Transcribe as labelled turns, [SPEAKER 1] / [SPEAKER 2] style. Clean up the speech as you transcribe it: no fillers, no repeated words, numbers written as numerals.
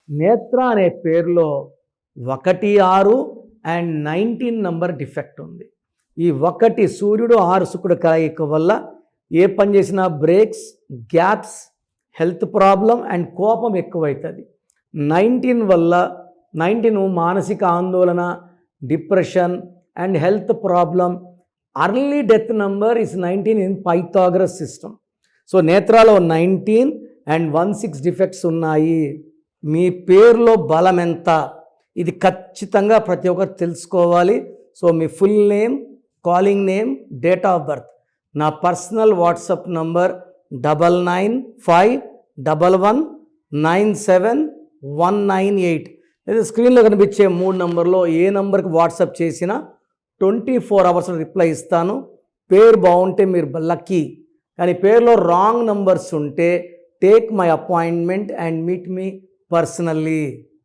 [SPEAKER 1] నేత్ర అనే పేరులో 1, 6 అండ్ 19 నంబర్ డిఫెక్ట్ ఉంది. ఈ 1 సూర్యుడు 6 శుక్రుడు కలయిక వల్ల ఏ పని చేసినా breaks, gaps, health problem and కోపం ఎక్కువవుతుంది. 19 వల్ల 19 మానసిక ఆందోళన, depression and health problem. Early death number is 19 in Pythagoras system. So నేత్రాలో 19 అండ్ 16 డిఫెక్ట్స్ ఉన్నాయి. మీ పేరులో బలం ఎంత, ఇది ఖచ్చితంగా ప్రతి ఒక్కరు తెలుసుకోవాలి. So me full name, calling name, date of birth, నా పర్సనల్ వాట్సాప్ నంబర్ 995111979198. లేదా స్క్రీన్లో కనిపించే 3 నంబర్లో ఏ నంబర్కి వాట్సాప్ చేసినా 24 అవర్స్లో రిప్లై ఇస్తాను. పేరు బాగుంటే మీరు లక్కీ, కానీ పేరులో రాంగ్ నంబర్స్ ఉంటే take my appointment and meet me personally.